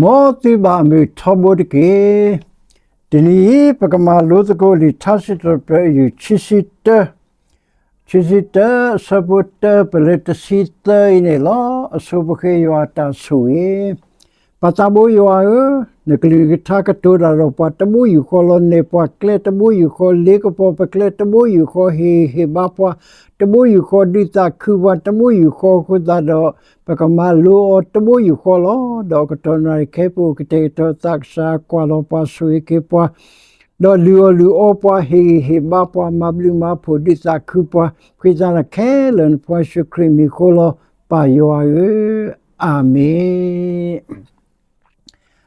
မောတိဘာမီထဘုဒကေဒီနီပကမာလို့တကိုလီသာစစ်တပယူချစ်စစ်တစပုတပလက်တစီတနေလောအဆုဘခေယောတာဆူေပတဘိုယောနကလီထာကတိုရာရောပတဘူယူခေါ်လို့နေပွားကလက်တဘူယူခေါ်လေကပေါ်ပကလက်တဘူယူခေါ်ဟေဘာပွားတဘူယူခေါ်ဒီတာခုဝတဘူယူခေါ်ခုဒါတော့ပကမာလို့တဘူယူခေါ်လို့တော့ကတော်နိုင်ခေပူကတေတော့သက်ရှာကွာလို့ပါဆူကေပွားတော့လူအပွားဟေဘာပွားမဘလူမဖို့ဒီတာခုပွားခွေးစားခဲလန်ပွားရှုခရမီခေါ်လို့ပါယောအာမင်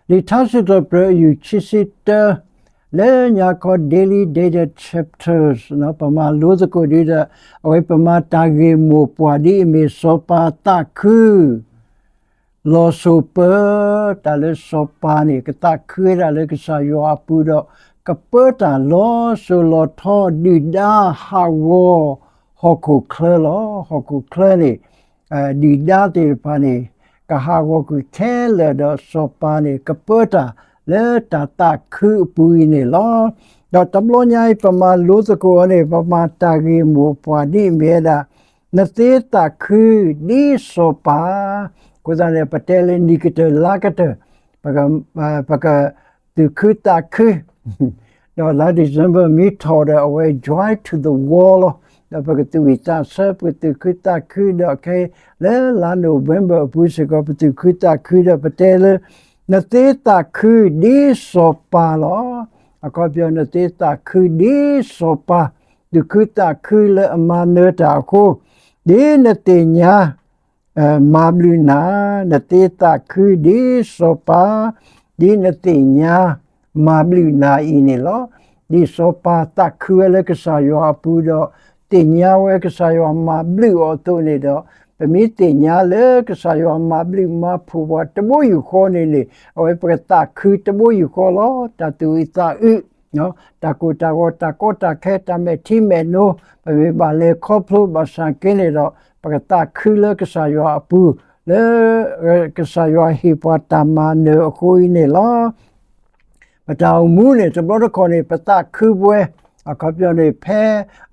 ဒီသာစစ်တော်ပြယူချစ်စစ်လဲညာခေါ် daily dated chapters နော်ပမာလို့စကိုဒီအဝေးပမာတာဂေမိုပွားဒီမေစောပါတာခုလောဆိုပတာလဲစောပါနေကတာခွေးရလဲကစားယောအပူတော့ကပတာလောဆိုလောထောဒီဒါဟာဝဟခုခလနေဒီဒါတေပါနေကဟာဝကုခဲလေတော့စောပါနေကပတာလေတာခုပူနေလောတော့တမလို့ညိုင်ပမာလို့စကိုနေပမာတာဂေမိုပွားဒီမေဒါနသေးတာခုဒီစောပါကိုစားနေပတဲလနီကတလာကတပကသူခုတာခုတော့လာဒီဇမ်ဘာမီထော်တဲ့အဝဲ drive to the wall တော့ပကသူဝိတာဆပ်ပသူခုတာခုတော့ခဲလဲလာနိုဝင်ဘာပူစကပသူခုတာခုတော့ပတဲလနသေးတာခုဒီစောပါလောအကောပြောနသေးတာခုဒီစောပါသူခုတာခုလဲအမနေတာကိုဒီနတေညာမာဘလူနာနတေတာခုဒီစောပါဒီနတေညာမာဘလူနာအင်းလောဒီစောပါတာခုလဲကစားယောအပူတော့တင်ညာဝဲကစားယောမာဘလူအတုနေတော့ပမီတင်ညာလေကစားယောမာဘလူမဖူဝတ်တဘယူခေါ်နေလေအဝဲပကတာခုတဘယူခေါ်လို့တတူတာနော်တကူတာခဲတမဲတီမဲနိုပဝေပါလေခေါပလိုဘာစာကင်းနေတော့ပကတာခုလေကစားယောအပူလေကစားယောဟိပတာမနေအခုနေလောပတောင်မူးနေတဘတော့ခေါ်နေပတာခုပွဲအကပြောနေဖဲ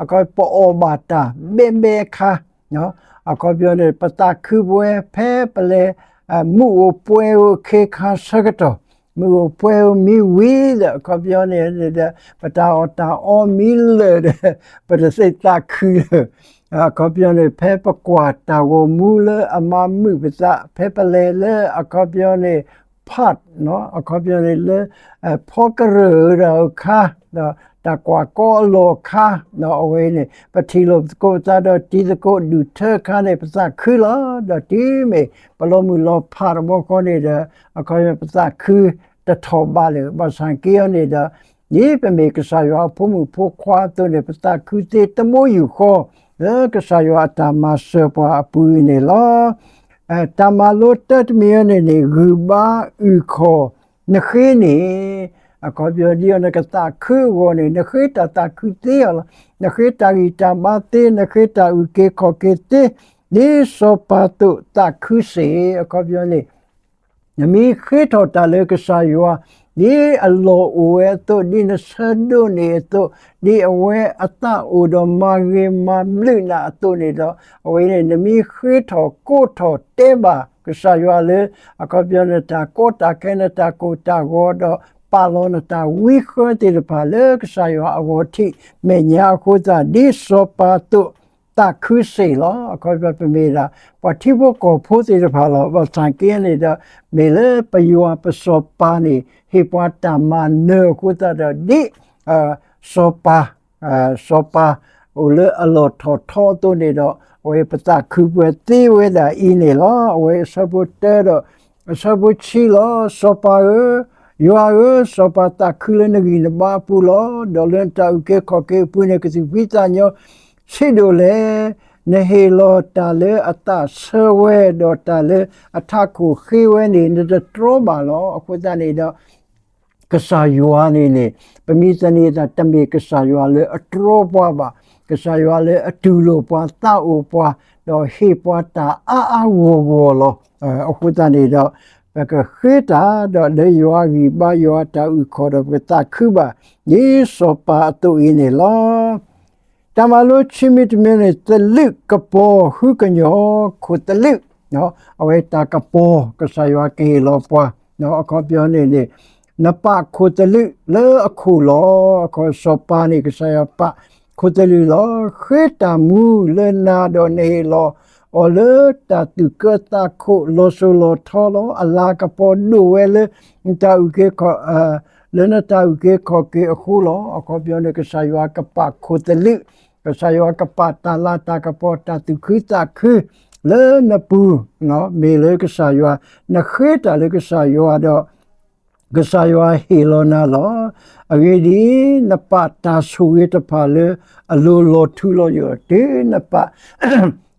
အကပေါ်ဘာတာဘေခါနော်အကပြောနေပတာခုပွဲဖဲပလေမူပွဲခေခါစကတော့မူပွဲမီဝီတဲ့အကပြောနေတဲ့ပတာအောမီလေပဒစိတ်တာခုအကပြောနေဖဲပကွာတာဝမူလေအမမှုပစာဖဲပလေလေအကပြောနေဖတ်နော်အကပြောနေလေဖောကရရောခါတကွာကောလောခါနော်အဝေးနေပတိလိုကိုသားတော့ဒီကိုဒူထခါနေပစာခူလာတော့ဒီမေဘလုံးမူလောဖာဘောကောနေတဲ့အခေါ်ပစာခူတထောပါလေဘာဆန်ကီယနေတဲ့ဒီပမေကစားရဖုံမှုဖို့ခွာတော့နေပစာခူတေတမိုးယူခေါ်ကစားရအတမဆပွားအပူနေလောတမလို့တတ်မီနေဂူဘာဥခေါ်နခေနေအကောပြောဒီနကတာခုဝနေနခေတာခုတေးလနခေတာဂီတာမတေနခေတာဥကေခောကေတေဒီစောပါတုတာခုစေအကောပြောနေနမီခေထောတာလေကစားယောဒီအလောအဝဲတော့ဒီနဆဒိုနေတော့ဒီအဝဲအတအိုဒမာဂေမဘလနာတော့နေတော့အဝဲနေနမီခေထောကိုထောတဲပါကစားယောလေအကောပြောနေတာကိုတာခဲနေတာကိုတာဂောတော့ပါလောနတာဝီခွတေပါလေကစားယောအဝတိမေညာခိုတာဒီစောပါတုတာခုစေလောအကောပြပမေလာပတိဘကိုဖိုးတေပါလောဘစံကင်းနေတာမေလေပယောပစောပါနေဟိပဝတာမနေခိုတာဒီစောပါအိုလေအလောထောတုနေတော့ဝေပတာခုပွဲတေဝဲတာအင်းနေလောဝေစပုတဲတော့စပုချီလောစောပါယောစောပါတာခုလနေကြီးဘာပူလောဒေါ်လန်တာဥကေခောကေပူနေကစီဝိတာညောရှိဒိုလေနေဟေလောတာလေအတဆဝဲဒေါ်တာလေအထခုခေဝဲနေတဲ့ထရောပါလောအခုတနေတော့ကစားယောနေပမီစနေတာတမေကစားယောလေအထရောပွားပါကစားယောလေအတူလိုပွားတောက်ပွားတော့ဟေပွားတာအာဝလောအခုတနေတော့ပ que hita do le yoagi ba yoata u kodo ta kuba ye sopa to ine lo tamalo chimit mene telu kapo hukanyo khutelu no awe ta kapo kasayo ke lo pa no ko pyo ne napa khutelu le akhu lo ko sopa ni kasayo pa khutelu lo hita mu le na do ne lo ole ta tu ke ta ko lo so lo tho lo ala ka po nu we le ta u ke ko le na ta u ke ko ke khu lo ko pyo ne ke sa yo ka pa ko te lu ke sa yo ka pa ta la ta ka po ta tu khu ta khu le na pu no me le ke sa yo na khe ta le ke sa yo do ke sa yo he lo na lo a ge di na pa ta su ye ta pa le a lo tu lo yo te na pa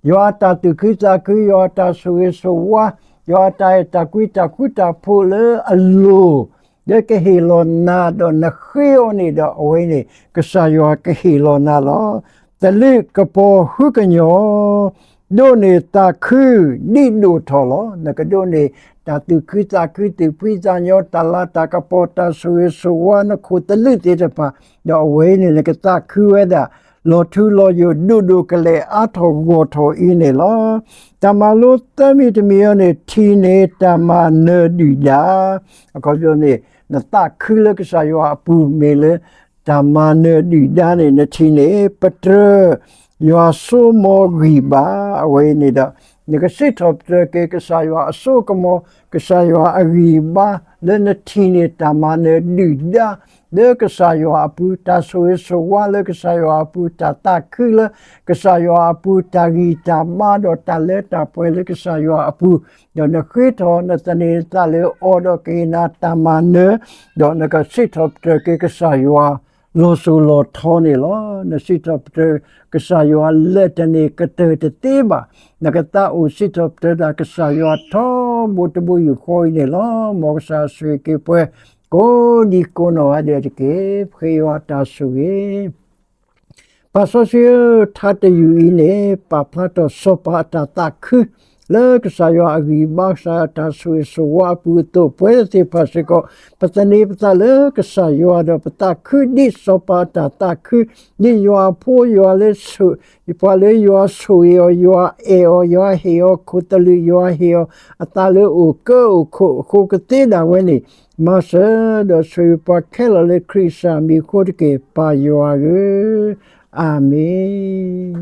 yoata tu kita ku yoata suwe suwa yoata ta kuita kuta pole alu de ke hilo na do na khio ni do we ni ke sa yo ke hilo na lo te le ke po hu ke nyo do ne ta khu ni do tho lo na ke do ne ta tu kita ku tu pi za nyo ta la ta ka po ta suwe suwa na khu te le te pa do we ni ke ta khu we da lo tu lo yo du ke le a tho go tho I ne lo ta ma lo ta mi te mi ne thi ne ta ma ne di da ko yo ne na ta khu le ke sa yo a pu me le ta ma ne di da ne ne thi ne patre yo so mo gi ba we ne da ne ke sit top ke sa yo a so ko mo ke sa yo a gi ba le ne thi ne ta ma ne di da le ke sa yo apu ta so wa le ke sa yo apu ta khu le ke sa yo apu ta gi ta ma do ta le ta pwe le ke sa yo apu do ne khit ho na ta ne ta le o do ke na ta ma ne do ne ka sit up ke sa yo lo so lo tho ne lo ne sit up ke sa yo le ta ne ke te ba na ka ta o sit up da ke sa yo tho mo te bu yu khoi ne lo mo sa su ke pwe ko di ko no ade ke phyo ta su ye pa so se tha te yu ne pa pha to so pa ta khu le ke sa yo agi ba sa ta su so wa pu to pwe se pa se ko pa ta ne pa le ke sa yo do pa ta khu di so pa ta khu ni yo po yo le su I pa le yo su yo e o yo he o ku ta lu yo he o ata le o ko ke te da we ni Masa da sui pa kela le krisa mi kodke pa yoage. Amen.